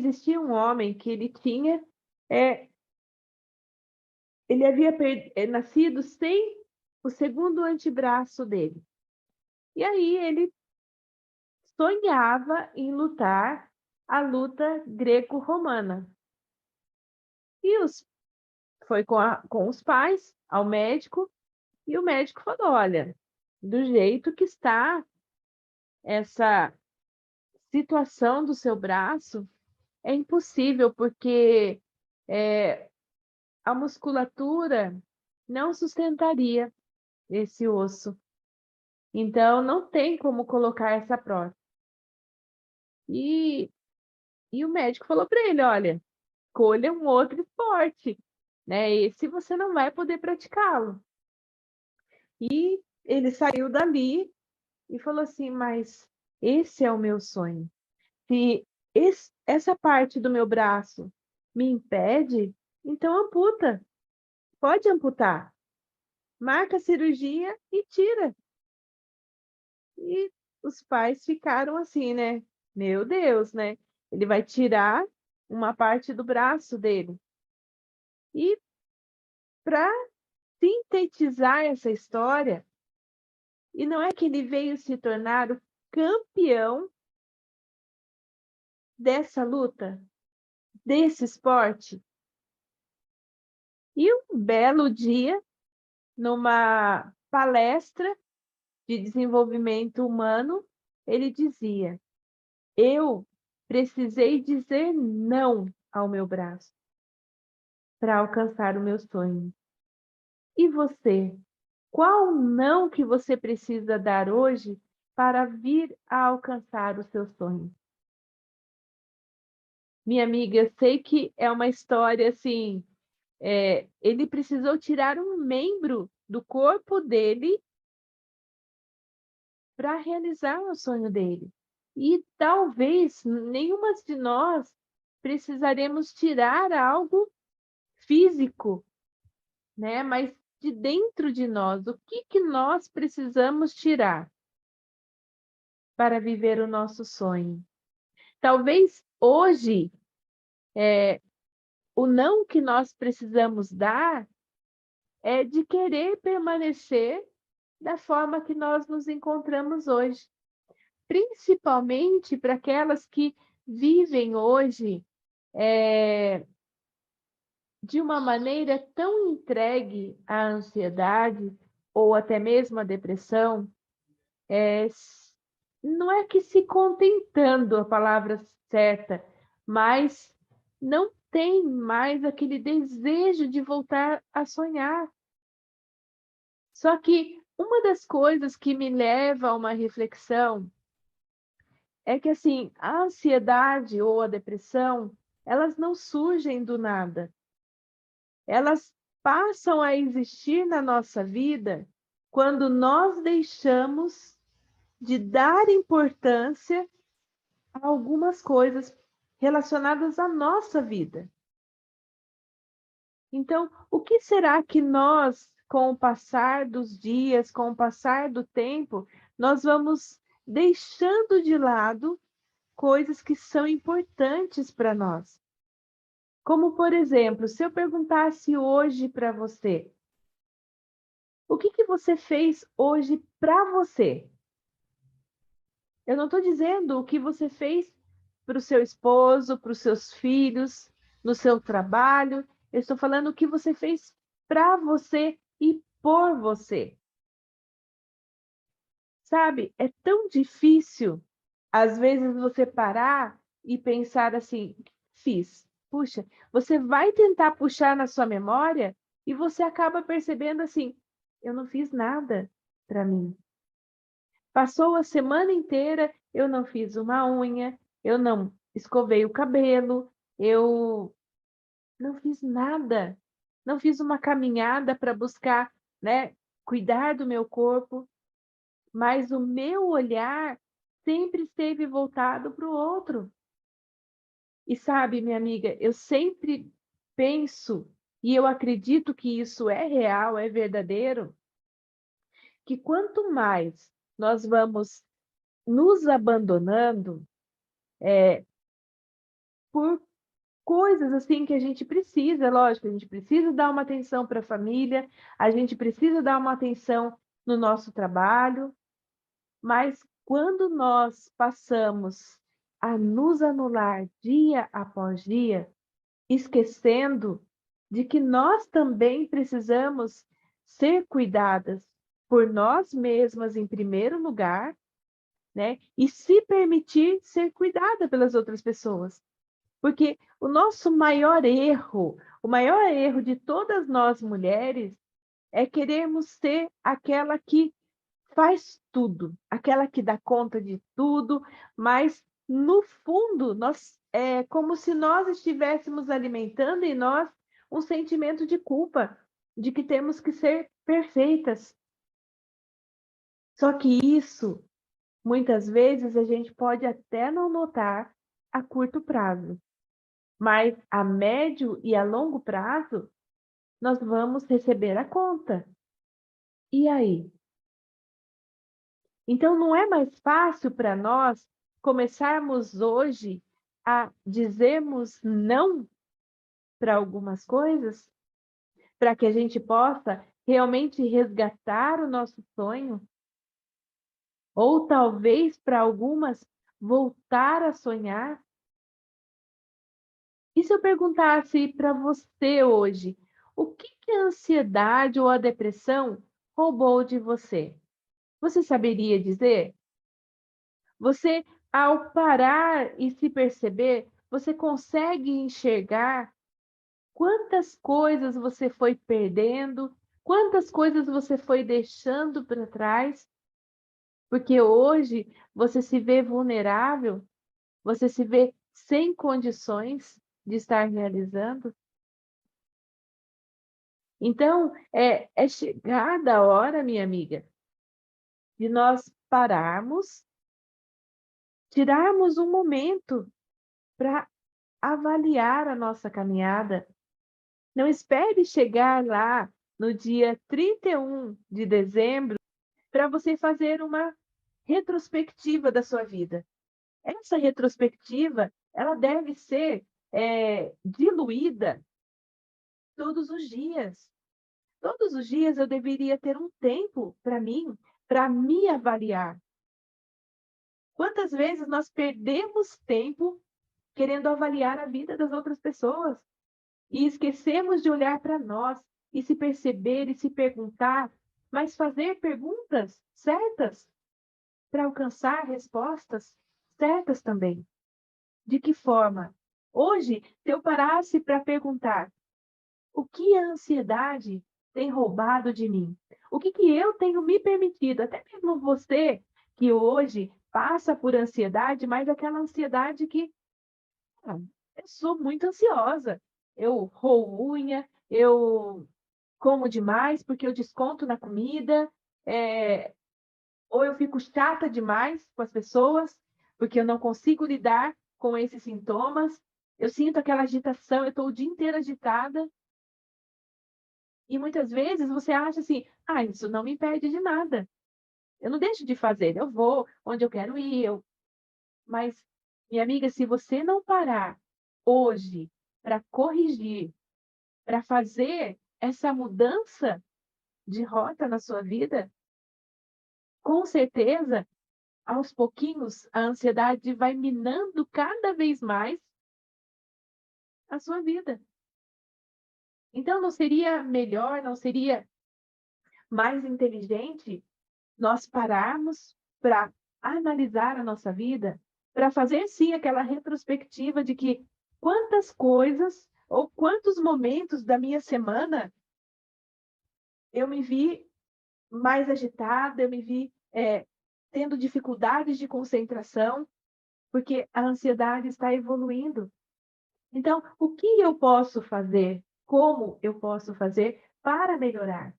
existia um homem que ele tinha, eh, ele havia nascido sem o segundo antebraço dele. E aí ele sonhava em lutar a luta greco-romana. E foi com os pais ao médico, e o médico falou: "Olha, do jeito que está essa situação do seu braço, é impossível, porque, eh, a musculatura não sustentaria esse osso, então não tem como colocar essa prótese". E e o médico falou para ele: "Olha, escolha um outro esporte, né, esse você não vai poder praticá-lo". E ele saiu dali e falou assim: "Mas esse é o meu sonho. Se essa parte do meu braço me impede, então amputa, pode amputar, marca a cirurgia e tira". E os pais ficaram assim, né, meu Deus, né, ele vai tirar uma parte do braço dele. E para sintetizar essa história, e não é que ele veio se tornar o campeão dessa luta, desse esporte. E um belo dia, numa palestra de desenvolvimento humano, ele dizia: "Eu precisei dizer não ao meu braço para alcançar o meu sonho. E você? Qual não que você precisa dar hoje para vir a alcançar o seu sonho?". Minha amiga, eu sei que é uma história assim, ele precisou tirar um membro do corpo dele para realizar o sonho dele. E talvez nenhuma de nós precisaremos tirar algo físico, né, mas de dentro de nós, o que que nós precisamos tirar para viver o nosso sonho? Talvez hoje, o não que nós precisamos dar é de querer permanecer da forma que nós nos encontramos hoje, principalmente para aquelas que vivem hoje, eh, de uma maneira tão entregue à ansiedade ou até mesmo à depressão, não é que se contentando a palavra certa, mas não tem mais aquele desejo de voltar a sonhar. Só que uma das coisas que me leva a uma reflexão é que, assim, a ansiedade ou a depressão, elas não surgem do nada. Elas passam a existir na nossa vida quando nós deixamos de dar importância a algumas coisas relacionadas à nossa vida. Então, o que será que nós, com o passar dos dias, com o passar do tempo, nós vamos deixando de lado coisas que são importantes para nós? Como, por exemplo, se eu perguntasse hoje para você: "O que que você fez hoje para você?". Eu não estou dizendo o que você fez para o seu esposo, para os seus filhos, no seu trabalho. Eu estou falando o que você fez para você e por você. Sabe, é tão difícil, às vezes, você parar e pensar assim: "O que fiz?". Puxa, você vai tentar puxar na sua memória e você acaba percebendo assim: "Eu não fiz nada para mim". Passou a semana inteira, eu não fiz uma unha, eu não escovei o cabelo, eu não fiz nada, não fiz uma caminhada para buscar, né, cuidar do meu corpo, mas o meu olhar sempre esteve voltado para o outro. E sabe, minha amiga, eu sempre penso, e eu acredito que isso é real, é verdadeiro, que quanto mais nós vamos nos abandonando, por coisas assim que a gente precisa, lógico, a gente precisa dar uma atenção para a família, a gente precisa dar uma atenção no nosso trabalho, mas quando nós passamos a nos anular dia após dia, esquecendo de que nós também precisamos ser cuidadas por nós mesmas em primeiro lugar, né? E se permitir ser cuidada pelas outras pessoas. Porque o maior erro de todas nós mulheres é querermos ser aquela que faz tudo, aquela que dá conta de tudo, mas no fundo nós é como se nós estivéssemos alimentando em nós um sentimento de culpa, de que temos que ser perfeitas. Só que isso, muitas vezes, a gente pode até não notar a curto prazo, mas a médio e a longo prazo, nós vamos receber a conta. E aí? Então, não é mais fácil para nós começarmos hoje a dizermos não para algumas coisas, para que a gente possa realmente resgatar o nosso sonho? Ou talvez para algumas voltar a sonhar? E se eu perguntasse para você hoje, o que que a ansiedade ou a depressão roubou de você? Você saberia dizer? Você, ao parar e se perceber, você consegue enxergar quantas coisas você foi perdendo, quantas coisas você foi deixando para trás, porque hoje você se vê vulnerável, você se vê sem condições de estar realizando. Então, é chegada a hora, minha amiga, de nós pararmos, tirarmos um momento para avaliar a nossa caminhada. Não espere chegar lá no dia 31 de dezembro para você fazer uma retrospectiva da sua vida. Essa retrospectiva, ela deve ser diluída todos os dias. Todos os dias eu deveria ter um tempo para me avaliar. Quantas vezes nós perdemos tempo querendo avaliar a vida das outras pessoas e esquecemos de olhar para nós e se perceber e se perguntar, mas fazer perguntas certas para alcançar respostas certas também. De que forma? Hoje, se eu parasse para perguntar o que a ansiedade tem roubado de mim? O que que eu tenho me permitido? Até mesmo você que hoje passa por ansiedade, mas aquela ansiedade que ah, eu sou muito ansiosa. Eu roo unha, eu como demais porque eu desconto na comida, ou eu fico chata demais com as pessoas, porque eu não consigo lidar com esses sintomas. Eu sinto aquela agitação, eu estou o dia inteiro agitada. E muitas vezes você acha assim: ah, isso não me impede de nada. Eu não deixo de fazer, eu vou onde eu quero ir. Mas, minha amiga, se você não parar hoje para corrigir, para fazer essa mudança de rota na sua vida, com certeza, aos pouquinhos, a ansiedade vai minando cada vez mais a sua vida. Então, não seria melhor, não seria mais inteligente nós pararmos para analisar a nossa vida, para fazer sim aquela retrospectiva de que quantas coisas ou quantos momentos da minha semana eu me vi mais agitada, eu me vi tendo dificuldades de concentração, porque a ansiedade está evoluindo. Então, o que eu posso fazer? Como eu posso fazer para melhorar?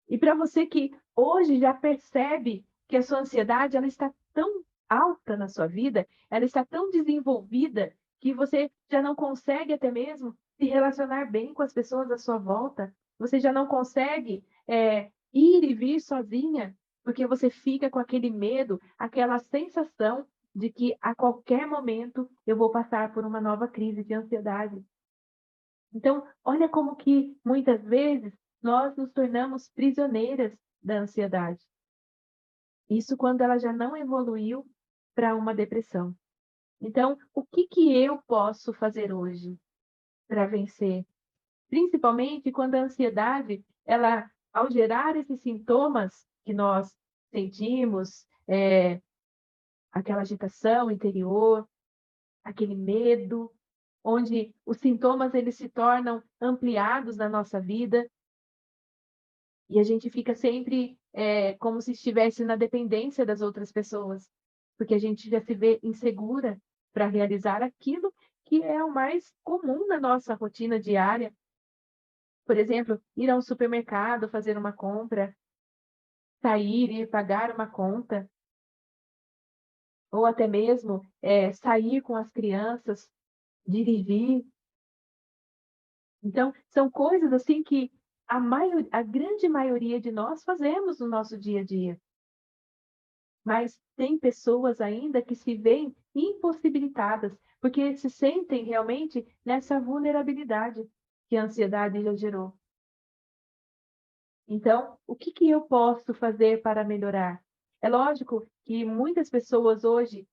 E para você que hoje já percebe que a sua ansiedade ela está tão alta na sua vida, ela está tão desenvolvida que você já não consegue até mesmo se relacionar bem com as pessoas à sua volta, você já não consegue ir e vir sozinha, porque você fica com aquele medo, aquela sensação de que a qualquer momento eu vou passar por uma nova crise de ansiedade. Então, olha como que muitas vezes nós nos tornamos prisioneiras da ansiedade. Isso quando ela já não evoluiu para uma depressão. Então, o que que eu posso fazer hoje para vencer? Principalmente quando a ansiedade, ela, ao gerar esses sintomas que nós sentimos, aquela agitação interior, aquele medo, onde os sintomas eles se tornam ampliados na nossa vida e a gente fica sempre como se estivesse na dependência das outras pessoas, porque a gente já se vê insegura para realizar aquilo que é o mais comum na nossa rotina diária. Por exemplo, ir a um supermercado, fazer uma compra, sair, ir pagar uma conta, ou até mesmo sair com as crianças, dirigir. Então, são coisas assim que a grande maioria de nós fazemos no nosso dia a dia, mas tem pessoas ainda que se veem impossibilitadas, porque se sentem realmente nessa vulnerabilidade que a ansiedade já gerou. Então, o que que eu posso fazer para melhorar? É lógico que muitas pessoas hoje,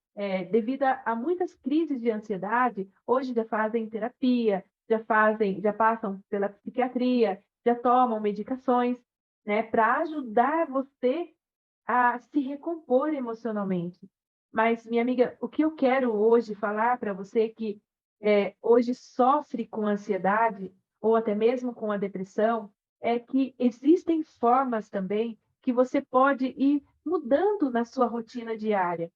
devido a muitas crises de ansiedade, hoje já fazem terapia, já passam pela psiquiatria, já tomam medicações, né, para ajudar você a se recompor emocionalmente. Mas, minha amiga, o que eu quero hoje falar para você que hoje sofre com ansiedade ou até mesmo com a depressão, é que existem formas também que você pode ir mudando na sua rotina diária,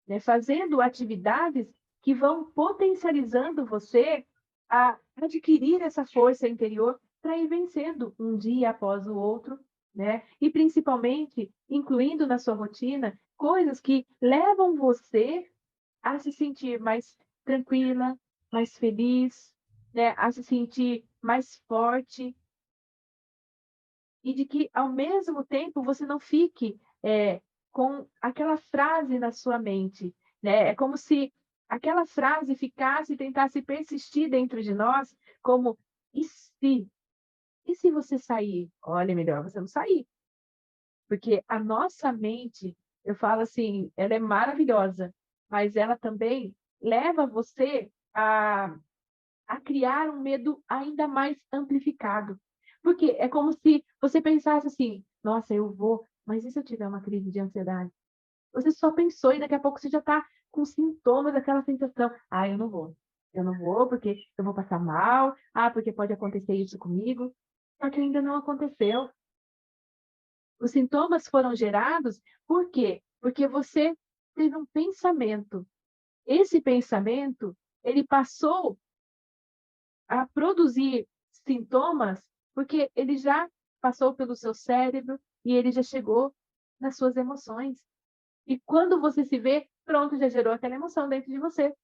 né? Fazendo atividades que vão potencializando você a adquirir essa força interior para ir vencendo um dia após o outro, né? E principalmente incluindo na sua rotina coisas que levam você a se sentir mais tranquila, mais feliz, né? A se sentir mais forte e de que, ao mesmo tempo, você não fique com aquela frase na sua mente, né? É como se aquela frase ficasse e tentasse persistir dentro de nós, como e se? E se você sair? Olha, é melhor você não sair, porque a nossa mente, eu falo assim, ela é maravilhosa, mas ela também leva você a criar um medo ainda mais amplificado. Porque é como se você pensasse assim: nossa, eu vou, mas e se eu tiver uma crise de ansiedade? Você só pensou e daqui a pouco você já está com sintomas daquela sensação: ah, eu não vou. Eu não vou porque eu vou passar mal, ah, porque pode acontecer isso comigo. Só que ainda não aconteceu. Os sintomas foram gerados por quê? Porque você teve um pensamento. Esse pensamento, ele passou a produzir sintomas, porque ele já passou pelo seu cérebro e ele já chegou nas suas emoções. E quando você se vê, pronto, já gerou aquela emoção dentro de você.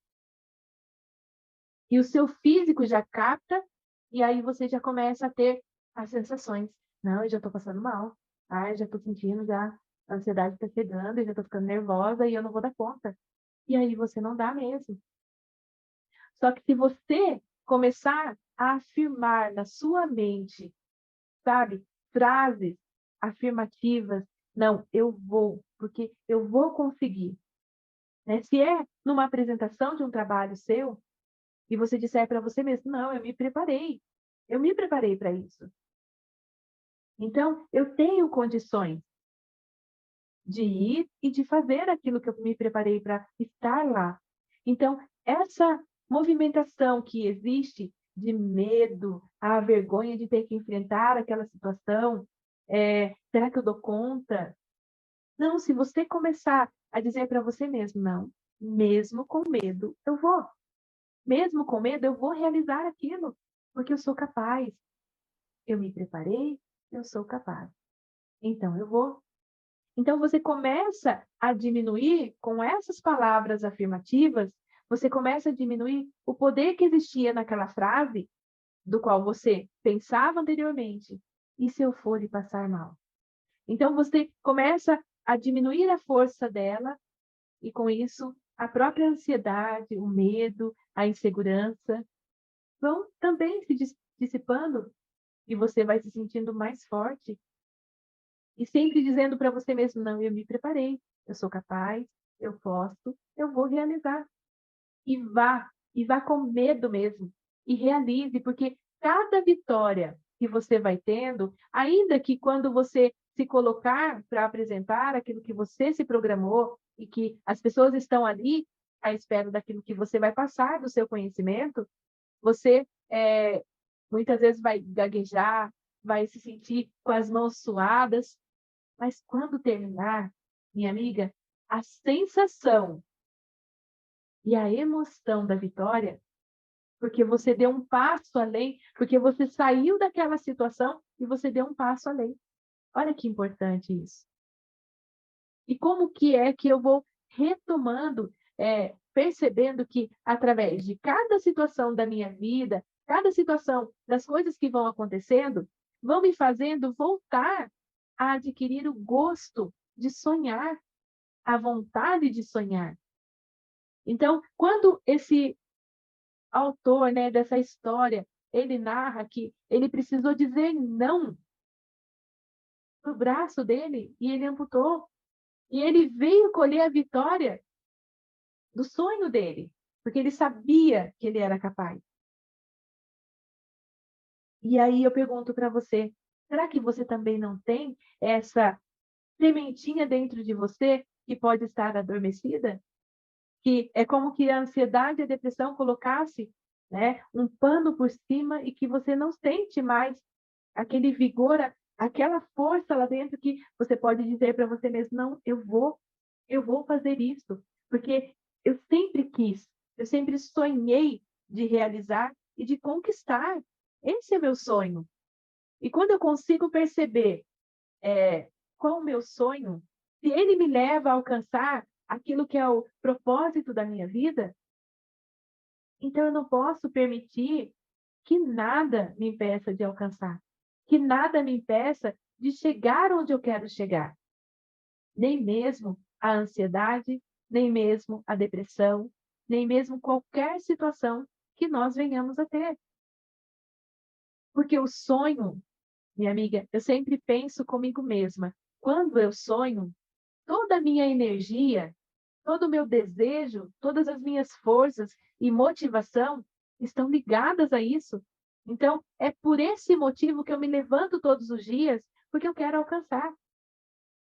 E o seu físico já capta, e aí você já começa a ter as sensações. Não, eu já estou passando mal. Ah, já estou sentindo, já a ansiedade está chegando, eu já estou ficando nervosa e eu não vou dar conta. E aí você não dá mesmo. Só que se você começar a afirmar na sua mente, sabe, frases afirmativas, não, eu vou, porque eu vou conseguir. Né? Se é numa apresentação de um trabalho seu, e você disser para você mesmo, não, eu me preparei para isso. Então, eu tenho condições de ir e de fazer aquilo que eu me preparei para estar lá. Então, essa movimentação que existe de medo, a vergonha de ter que enfrentar aquela situação, será que eu dou conta? Não, se você começar a dizer para você mesmo, não, mesmo com medo, eu vou. Mesmo com medo, eu vou realizar aquilo, porque eu sou capaz. Eu me preparei, eu sou capaz. Então eu vou. Então você começa a diminuir com essas palavras afirmativas, você começa a diminuir o poder que existia naquela frase, do qual você pensava anteriormente. E se eu for e passar mal? Então você começa a diminuir a força dela e com isso a própria ansiedade, o medo, a insegurança vão também se dissipando e você vai se sentindo mais forte e sempre dizendo para você mesmo: não, eu me preparei, eu sou capaz, eu posso, eu vou realizar. E vá com medo mesmo, e realize, porque cada vitória que você vai tendo, ainda que quando você se colocar para apresentar aquilo que você se programou e que as pessoas estão ali à espera daquilo que você vai passar do seu conhecimento, você, muitas vezes vai gaguejar, vai se sentir com as mãos suadas, mas quando terminar, minha amiga, a sensação e a emoção da vitória, porque você deu um passo além, porque você saiu daquela situação e você deu um passo além. Olha que importante isso. E como que é que eu vou retomando, percebendo que através de cada situação da minha vida, cada situação das coisas que vão acontecendo, vão me fazendo voltar a adquirir o gosto de sonhar, a vontade de sonhar. Então, quando esse autor, né, dessa história, ele narra que ele precisou dizer não pro braço dele e ele amputou. E ele veio colher a vitória do sonho dele, porque ele sabia que ele era capaz. E aí eu pergunto para você, será que você também não tem essa sementinha dentro de você que pode estar adormecida? Que é como que a ansiedade e a depressão colocasse, né, um pano por cima e que você não sente mais aquele vigor, aquela força lá dentro que você pode dizer para você mesmo: não, eu vou fazer isso, porque eu sempre quis, eu sempre sonhei de realizar e de conquistar. Esse é meu sonho. E quando eu consigo perceber qual o meu sonho, se ele me leva a alcançar aquilo que é o propósito da minha vida, então eu não posso permitir que nada me impeça de alcançar, que nada me impeça de chegar onde eu quero chegar. Nem mesmo a ansiedade, nem mesmo a depressão, nem mesmo qualquer situação que nós venhamos a ter. Porque o sonho, minha amiga, eu sempre penso comigo mesma, quando eu sonho, toda a minha energia, todo o meu desejo, todas as minhas forças e motivação estão ligadas a isso. Então, é por esse motivo que eu me levanto todos os dias, porque eu quero alcançar.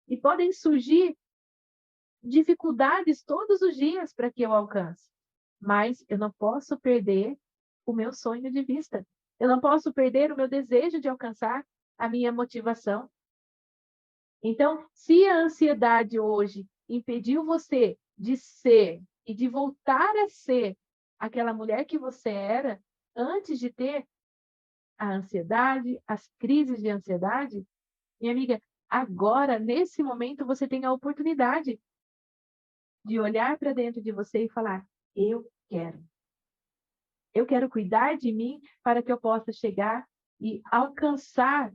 E podem surgir dificuldades todos os dias para que eu alcance, mas eu não posso perder o meu sonho de vista. Eu não posso perder o meu desejo de alcançar, a minha motivação. Então, se a ansiedade hoje impediu você de ser e de voltar a ser aquela mulher que você era antes de ter a ansiedade, as crises de ansiedade, minha amiga, agora, nesse momento, você tem a oportunidade de olhar para dentro de você e falar: eu quero. Eu quero cuidar de mim para que eu possa chegar e alcançar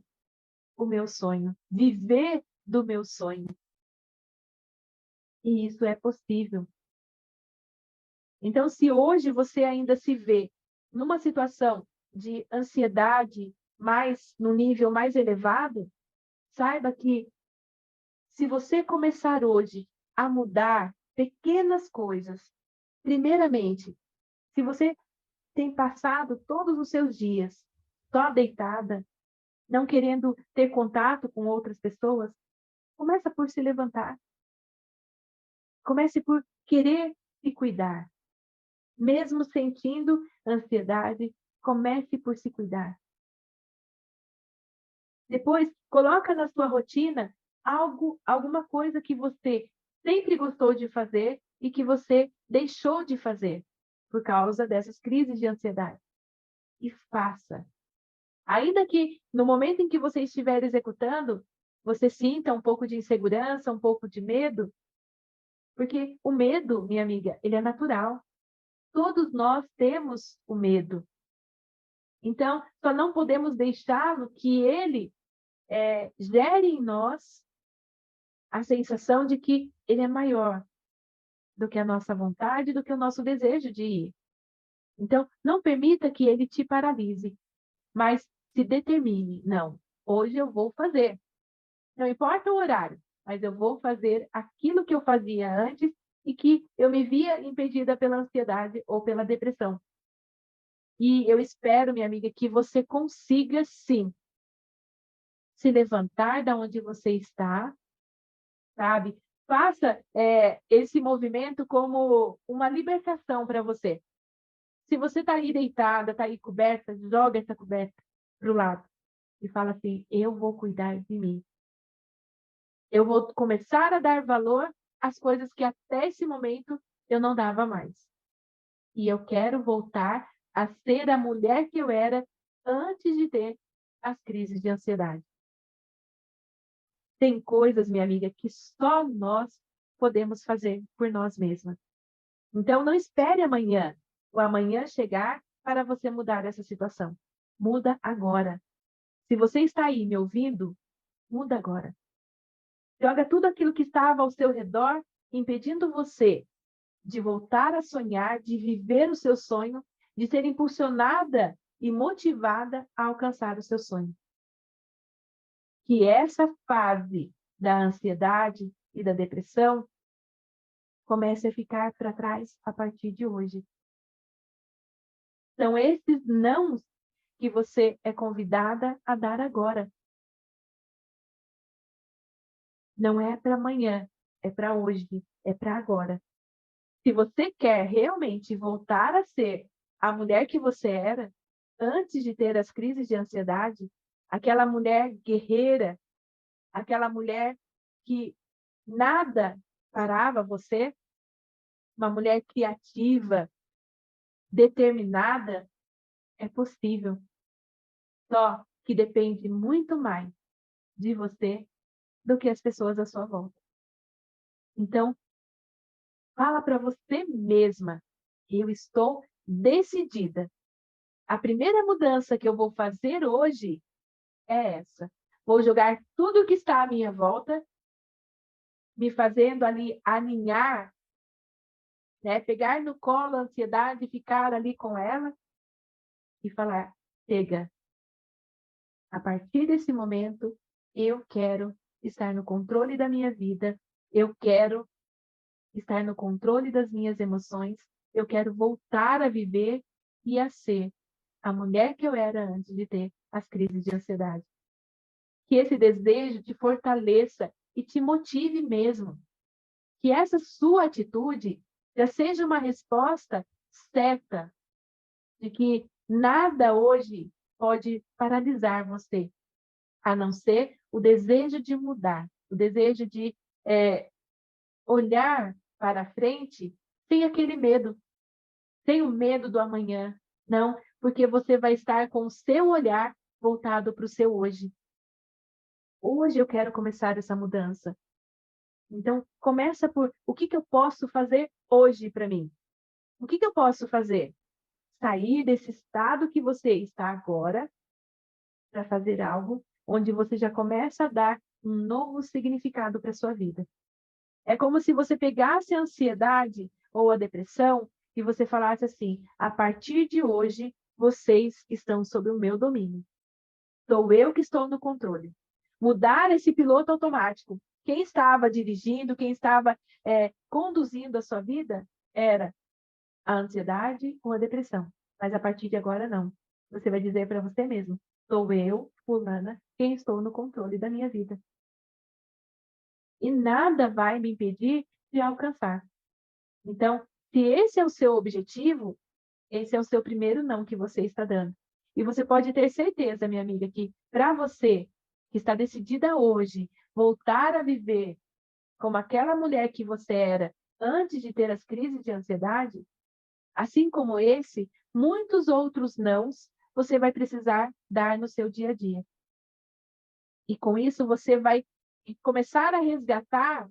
o meu sonho, viver do meu sonho. E isso é possível. Então, se hoje você ainda se vê numa situação de ansiedade mais no nível mais elevado, saiba que se você começar hoje a mudar pequenas coisas, primeiramente, se você tem passado todos os seus dias só deitada, não querendo ter contato com outras pessoas, começa por se levantar. Comece por querer se cuidar. Mesmo sentindo ansiedade, comece por se cuidar. Depois, coloca na sua rotina alguma coisa que você sempre gostou de fazer e que você deixou de fazer por causa dessas crises de ansiedade. E faça. Ainda que no momento em que você estiver executando, você sinta um pouco de insegurança, um pouco de medo, porque o medo, minha amiga, ele é natural. Todos nós temos o medo. Então, só não podemos deixá-lo que ele gere em nós a sensação de que ele é maior. do que a nossa vontade, do que o nosso desejo de ir. Então, não permita que ele te paralise, mas se determine. Não, hoje eu vou fazer. Não importa o horário, mas eu vou fazer aquilo que eu fazia antes e que eu me via impedida pela ansiedade ou pela depressão. E eu espero, minha amiga, que você consiga, sim, se levantar da onde você está, sabe? Faça esse movimento como uma libertação para você. Se você está aí deitada, está aí coberta, joga essa coberta para o lado e fala assim: eu vou cuidar de mim. Eu vou começar a dar valor às coisas que até esse momento eu não dava mais. E eu quero voltar a ser a mulher que eu era antes de ter as crises de ansiedade. Tem coisas, minha amiga, que só nós podemos fazer por nós mesmas. Então, não espere amanhã, o amanhã chegar para você mudar essa situação. Muda agora. Se você está aí me ouvindo, muda agora. Joga tudo aquilo que estava ao seu redor, impedindo você de voltar a sonhar, de viver o seu sonho, de ser impulsionada e motivada a alcançar o seu sonho. Que essa fase da ansiedade e da depressão comece a ficar para trás a partir de hoje. São esses nãos que você é convidada a dar agora. Não é para amanhã, é para hoje, é para agora. Se você quer realmente voltar a ser a mulher que você era antes de ter as crises de ansiedade, aquela mulher guerreira, aquela mulher que nada parava você, uma mulher criativa, determinada, é possível. Só que depende muito mais de você do que as pessoas à sua volta. Então, fala para você mesma: eu estou decidida. A primeira mudança que eu vou fazer hoje é essa. Vou jogar tudo que está à minha volta, me fazendo ali aninhar, né? Pegar no colo a ansiedade e ficar ali com ela e falar: chega, a partir desse momento, eu quero estar no controle da minha vida, eu quero estar no controle das minhas emoções, eu quero voltar a viver e a ser a mulher que eu era antes de ter as crises de ansiedade. Que esse desejo te fortaleça e te motive mesmo. Que essa sua atitude já seja uma resposta certa de que nada hoje pode paralisar você, a não ser o desejo de mudar, o desejo de olhar para frente sem aquele medo, sem o medo do amanhã. Não, porque você vai estar com o seu olhar voltado para o seu hoje. Hoje eu quero começar essa mudança. Então, começa por o que eu posso fazer hoje para mim? O que eu posso fazer? Sair desse estado que você está agora para fazer algo onde você já começa a dar um novo significado para a sua vida. É como se você pegasse a ansiedade ou a depressão e você falasse assim: a partir de hoje, vocês estão sob o meu domínio. Sou eu que estou no controle. Mudar esse piloto automático. Quem estava dirigindo, quem estava conduzindo a sua vida era a ansiedade ou a depressão. Mas a partir de agora, não. Você vai dizer para você mesmo: sou eu, fulana, quem estou no controle da minha vida. E nada vai me impedir de alcançar. Então, se esse é o seu objetivo, esse é o seu primeiro não que você está dando. E você pode ter certeza, minha amiga, que para você que está decidida hoje voltar a viver como aquela mulher que você era antes de ter as crises de ansiedade, assim como esse, muitos outros nãos você vai precisar dar no seu dia a dia. E com isso você vai começar a resgatar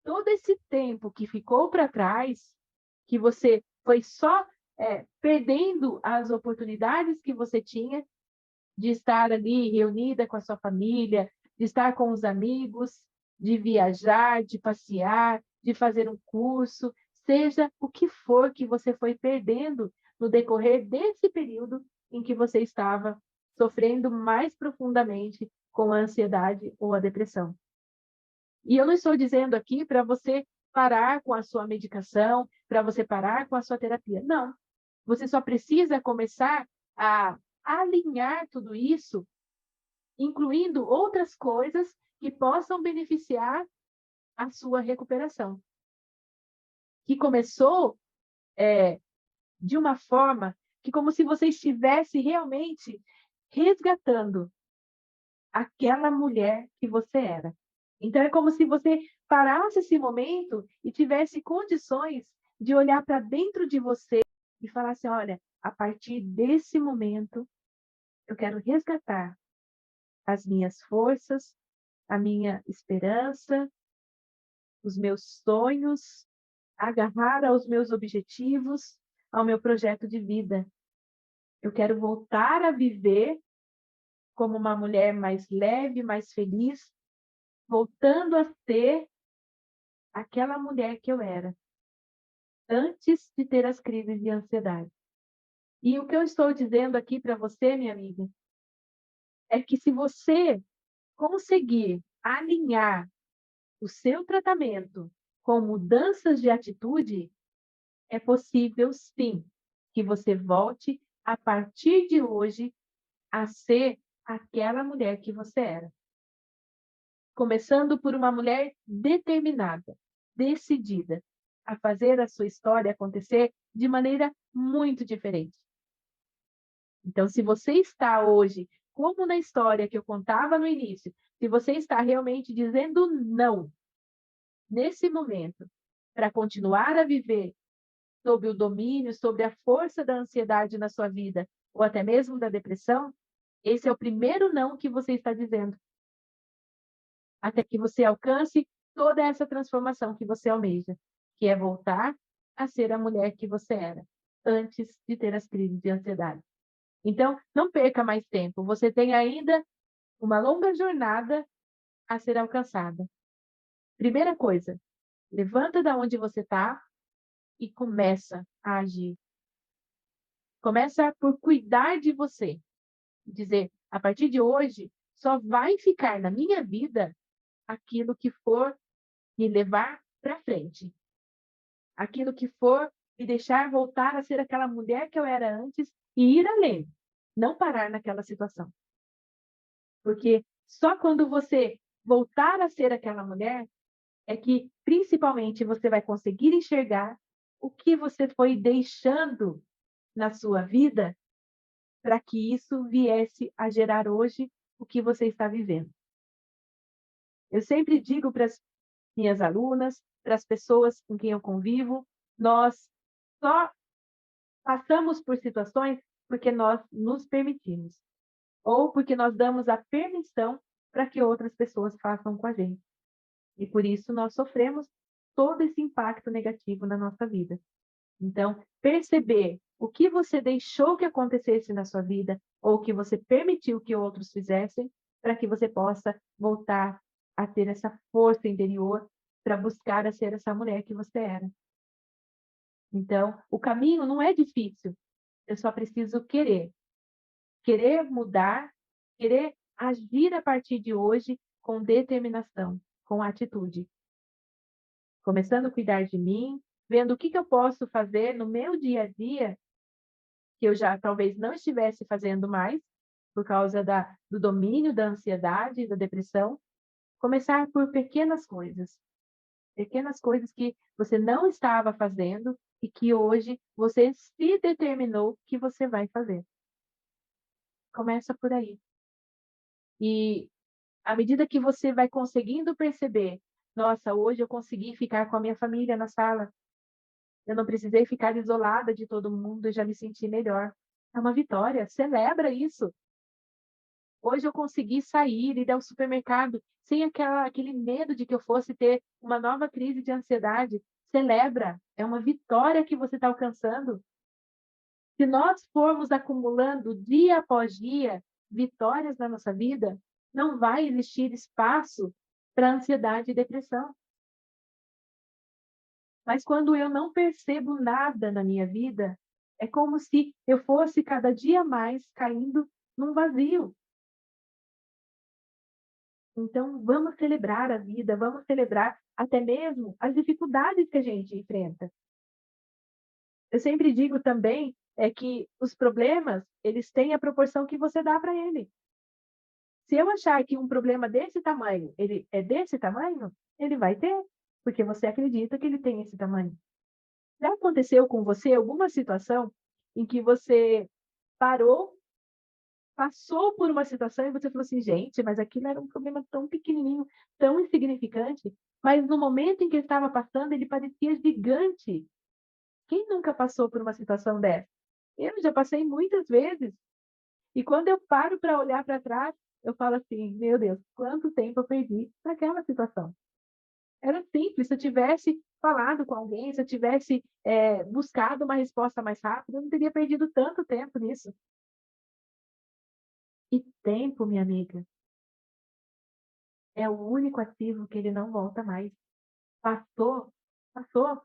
todo esse tempo que ficou para trás, que você foi só perdendo as oportunidades que você tinha de estar ali reunida com a sua família, de estar com os amigos, de viajar, de passear, de fazer um curso, seja o que for que você foi perdendo no decorrer desse período em que você estava sofrendo mais profundamente com a ansiedade ou a depressão. E eu não estou dizendo aqui para você parar com a sua medicação, para você parar com a sua terapia. Não. Você só precisa começar a alinhar tudo isso, incluindo outras coisas que possam beneficiar a sua recuperação. Que começou de uma forma que como se você estivesse realmente resgatando aquela mulher que você era. Então é como se você parasse esse momento e tivesse condições de olhar para dentro de você e falar assim: olha, a partir desse momento eu quero resgatar as minhas forças, a minha esperança, os meus sonhos, agarrar aos meus objetivos, ao meu projeto de vida. Eu quero voltar a viver como uma mulher mais leve, mais feliz, voltando a ser aquela mulher que eu era, antes de ter as crises de ansiedade. E o que eu estou dizendo aqui para você, minha amiga, é que se você conseguir alinhar o seu tratamento com mudanças de atitude, é possível sim que você volte a partir de hoje a ser aquela mulher que você era. Começando por uma mulher determinada, decidida a fazer a sua história acontecer de maneira muito diferente. Então, se você está hoje, como na história que eu contava no início, se você está realmente dizendo não nesse momento para continuar a viver sob o domínio, sobre a força da ansiedade na sua vida, ou até mesmo da depressão, esse é o primeiro não que você está dizendo, até que você alcance toda essa transformação que você almeja, que é voltar a ser a mulher que você era antes de ter as crises de ansiedade. Então, não perca mais tempo, você tem ainda uma longa jornada a ser alcançada. Primeira coisa, levanta da onde você está e começa a agir. Começa por cuidar de você. Dizer, a partir de hoje, só vai ficar na minha vida aquilo que for me levar para frente. Aquilo que for me deixar voltar a ser aquela mulher que eu era antes e ir além. Não parar naquela situação. Porque só quando você voltar a ser aquela mulher é que, principalmente, você vai conseguir enxergar o que você foi deixando na sua vida para que isso viesse a gerar hoje o que você está vivendo. Eu sempre digo para as minhas alunas, para as pessoas com quem eu convivo, nós só passamos por situações porque nós nos permitimos, ou porque nós damos a permissão para que outras pessoas façam com a gente. E por isso nós sofremos todo esse impacto negativo na nossa vida. Então, perceber o que você deixou que acontecesse na sua vida ou que você permitiu que outros fizessem, para que você possa voltar a ter essa força interior para buscar a ser essa mulher que você era. Então, o caminho não é difícil, eu só preciso querer. Querer mudar, querer agir a partir de hoje com determinação, com atitude. Começando a cuidar de mim, vendo o que eu posso fazer no meu dia a dia, que eu já talvez não estivesse fazendo mais, por causa do domínio da ansiedade, da depressão. Começar por pequenas coisas que você não estava fazendo e que hoje você se determinou que você vai fazer. Começa por aí. E à medida que você vai conseguindo perceber, nossa, hoje eu consegui ficar com a minha família na sala, eu não precisei ficar isolada de todo mundo, eu já me senti melhor. É uma vitória, celebra isso. Hoje eu consegui sair, ir ao supermercado sem aquele medo de que eu fosse ter uma nova crise de ansiedade. Celebra, é uma vitória que você está alcançando. Se nós formos acumulando dia após dia vitórias na nossa vida, não vai existir espaço para ansiedade e depressão. Mas quando eu não percebo nada na minha vida, é como se eu fosse cada dia mais caindo num vazio. Então, vamos celebrar a vida, vamos celebrar até mesmo as dificuldades que a gente enfrenta. Eu sempre digo também é que os problemas, eles têm a proporção que você dá para ele. Se eu achar que um problema desse tamanho, ele é desse tamanho, ele vai ter, porque você acredita que ele tem esse tamanho. Já aconteceu com você alguma situação em que você parou, passou por uma situação e você falou assim: "Gente, mas aquilo era um problema tão pequenininho, tão insignificante", mas no momento em que estava passando, ele parecia gigante. Quem nunca passou por uma situação dessa? Eu já passei muitas vezes. E quando eu paro para olhar para trás, eu falo assim: "Meu Deus, quanto tempo eu perdi naquela situação". Era simples, se eu tivesse falado com alguém, se eu tivesse, buscado uma resposta mais rápida, eu não teria perdido tanto tempo nisso. E tempo, minha amiga, é o único ativo que ele não volta mais. Passou, passou.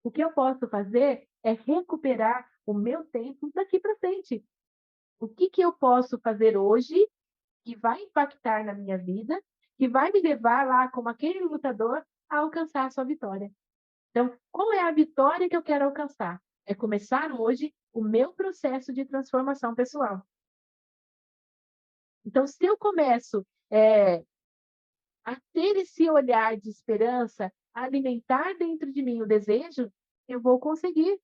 O que eu posso fazer é recuperar o meu tempo daqui para frente. O que que eu posso fazer hoje que vai impactar na minha vida, que vai me levar lá como aquele lutador a alcançar a sua vitória? Então, qual é a vitória que eu quero alcançar? É começar hoje o meu processo de transformação pessoal. Então, se eu começo, a ter esse olhar de esperança, a alimentar dentro de mim o desejo, eu vou conseguir,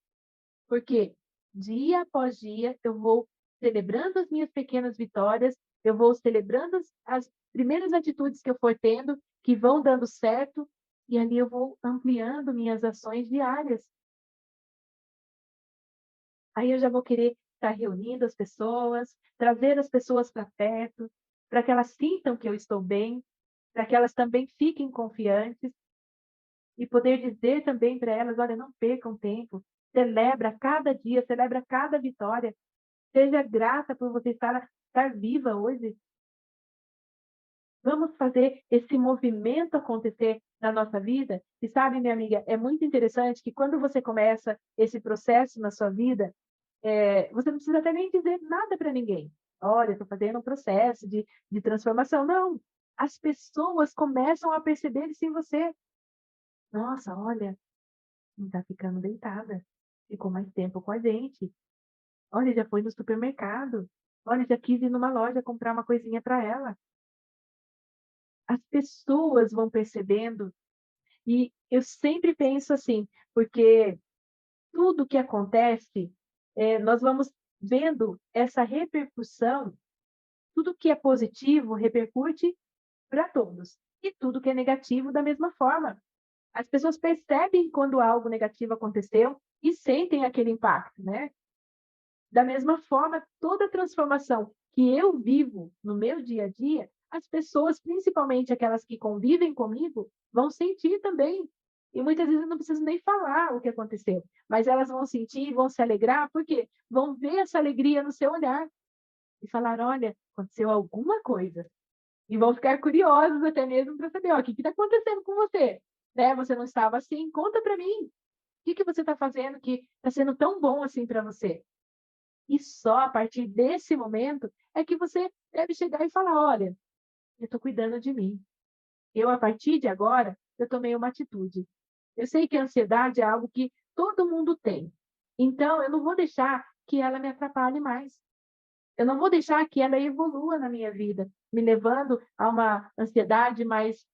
porque dia após dia eu vou celebrando as minhas pequenas vitórias, eu vou celebrando as primeiras atitudes que eu for tendo, que vão dando certo, e ali eu vou ampliando minhas ações diárias. Aí eu já vou querer estar reunindo as pessoas, trazer as pessoas para perto, para que elas sintam que eu estou bem, para que elas também fiquem confiantes e poder dizer também para elas: olha, não percam tempo, celebra cada dia, celebra cada vitória, seja grata por você estar viva hoje. Vamos fazer esse movimento acontecer na nossa vida. E sabe, minha amiga, é muito interessante que quando você começa esse processo na sua vida, você não precisa até nem dizer nada para ninguém. Olha, estou fazendo um processo de transformação. Não, as pessoas começam a perceber isso em você. Nossa, olha, não está ficando deitada. Ficou mais tempo com a gente. Olha, já foi no supermercado. Olha, já quis ir numa loja comprar uma coisinha para ela. As pessoas vão percebendo e eu sempre penso assim, porque tudo que acontece, nós vamos vendo essa repercussão, tudo que é positivo repercute para todos, e tudo que é negativo da mesma forma. As pessoas percebem quando algo negativo aconteceu e sentem aquele impacto, né? Da mesma forma, toda transformação que eu vivo no meu dia a dia, as pessoas, principalmente aquelas que convivem comigo, vão sentir também. E muitas vezes eu não preciso nem falar o que aconteceu, mas elas vão sentir, vão se alegrar, porque vão ver essa alegria no seu olhar e falar: olha, aconteceu alguma coisa. E vão ficar curiosos até mesmo para saber: ó, o que está acontecendo com você? Né? Você não estava assim? Conta para mim. O que você está fazendo que está sendo tão bom assim para você? E só a partir desse momento é que você deve chegar e falar: olha, eu estou cuidando de mim. Eu, a partir de agora, eu tomei uma atitude. Eu sei que a ansiedade é algo que todo mundo tem. Então, eu não vou deixar que ela me atrapalhe mais. Eu não vou deixar que ela evolua na minha vida, me levando a uma ansiedade mais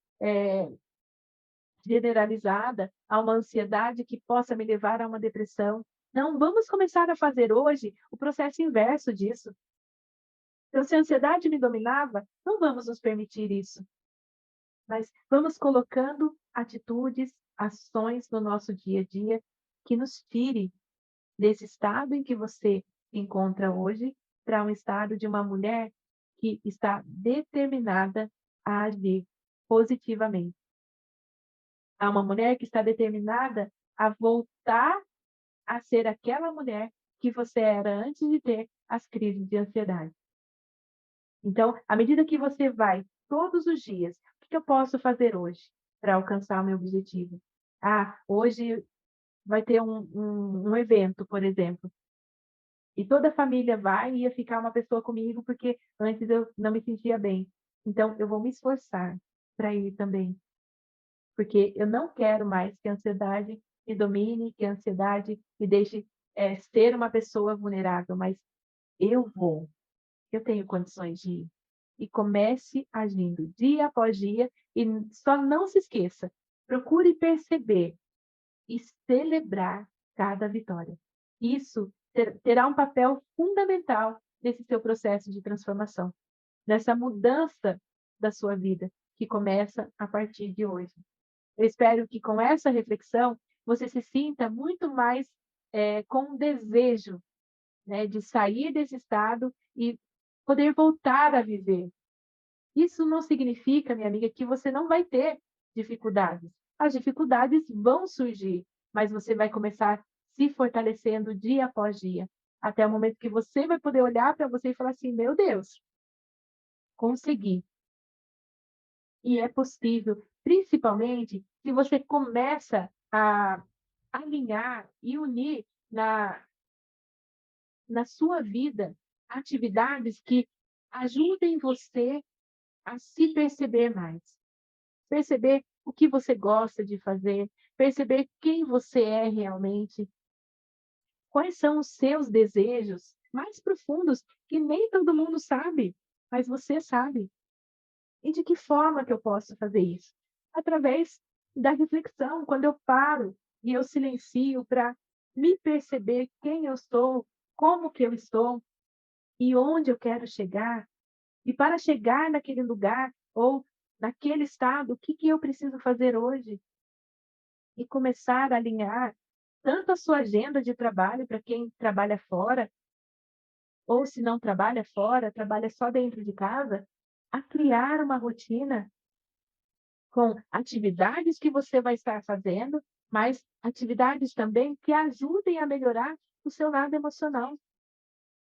generalizada, a uma ansiedade que possa me levar a uma depressão. Não, vamos começar a fazer hoje o processo inverso disso. Então, se a ansiedade me dominava, não vamos nos permitir isso, mas vamos colocando atitudes, ações no nosso dia a dia que nos tire desse estado em que você se encontra hoje para um estado de uma mulher que está determinada a agir positivamente. A uma mulher que está determinada a voltar a ser aquela mulher que você era antes de ter as crises de ansiedade. Então, à medida que você vai todos os dias, o que eu posso fazer hoje para alcançar o meu objetivo? Hoje vai ter um evento, por exemplo, e toda a família vai e ia ficar uma pessoa comigo, porque antes eu não me sentia bem. Então eu vou me esforçar para ir também, porque eu não quero mais que a ansiedade me domine, que a ansiedade me deixe, ser uma pessoa vulnerável, mas eu vou, eu tenho condições de ir. E comece agindo dia após dia e só não se esqueça, procure perceber e celebrar cada vitória. Isso terá um papel fundamental nesse seu processo de transformação, nessa mudança da sua vida, que começa a partir de hoje. Eu espero que com essa reflexão você se sinta muito mais com um desejo, né, de sair desse estado e poder voltar a viver. Isso não significa, minha amiga, que você não vai ter dificuldades. As dificuldades vão surgir, mas você vai começar se fortalecendo dia após dia, até o momento que você vai poder olhar para você e falar assim: meu Deus, consegui. E é possível, principalmente se você começa a alinhar e unir na sua vida atividades que ajudem você a se perceber mais. Perceber o que você gosta de fazer, perceber quem você é realmente, quais são os seus desejos mais profundos que nem todo mundo sabe, mas você sabe. E de que forma que eu posso fazer isso? Através da reflexão, quando eu paro e eu silencio para me perceber quem eu sou, como que eu estou e onde eu quero chegar. E para chegar naquele lugar ou naquele estado, o que que eu preciso fazer hoje? E começar a alinhar tanto a sua agenda de trabalho para quem trabalha fora, ou se não trabalha fora, trabalha só dentro de casa, a criar uma rotina com atividades que você vai estar fazendo, mas atividades também que ajudem a melhorar o seu lado emocional.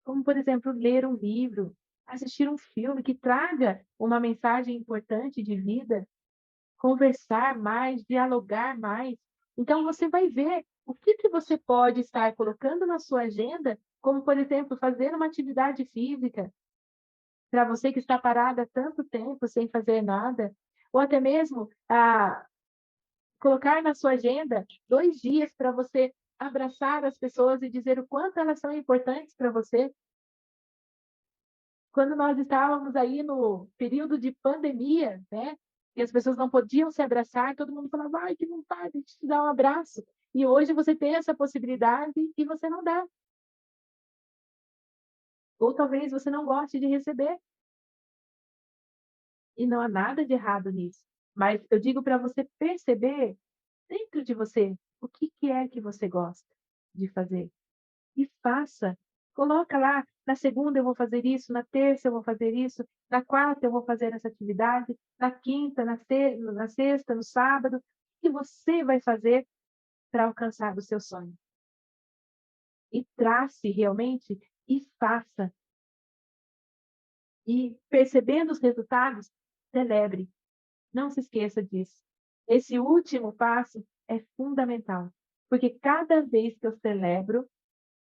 Como, por exemplo, ler um livro, assistir um filme que traga uma mensagem importante de vida, conversar mais, dialogar mais. Então você vai ver o que que você pode estar colocando na sua agenda, como, por exemplo, fazer uma atividade física, para você que está parada há tanto tempo sem fazer nada, ou até mesmo, colocar na sua agenda 2 dias para você abraçar as pessoas e dizer o quanto elas são importantes para você. Quando nós estávamos aí no período de pandemia, né, e as pessoas não podiam se abraçar, todo mundo falava: "Ai, que vontade de te dar um abraço". E hoje você tem essa possibilidade e você não dá. Ou talvez você não goste de receber, e não há nada de errado nisso. Mas eu digo para você perceber dentro de você o que que é que você gosta de fazer. E faça. Coloca lá, na segunda eu vou fazer isso, na terça eu vou fazer isso, na quarta eu vou fazer essa atividade, na quinta, na sexta, no sábado. O que você vai fazer para alcançar o seu sonho? E trace realmente e faça. E percebendo os resultados, celebre. Não se esqueça disso. Esse último passo é fundamental, porque cada vez que eu celebro,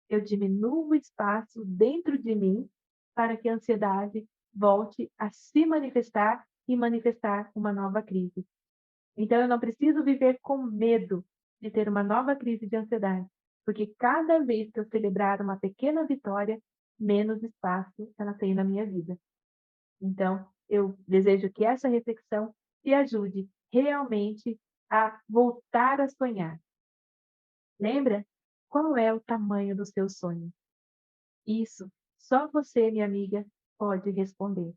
eu diminuo o espaço dentro de mim para que a ansiedade volte a se manifestar e manifestar uma nova crise. Então, eu não preciso viver com medo de ter uma nova crise de ansiedade, porque cada vez que eu celebrar uma pequena vitória, menos espaço ela tem na minha vida. Então, eu desejo que essa reflexão te ajude realmente a voltar a sonhar. Lembra? Qual é o tamanho do seu sonho? Isso, só você, minha amiga, pode responder.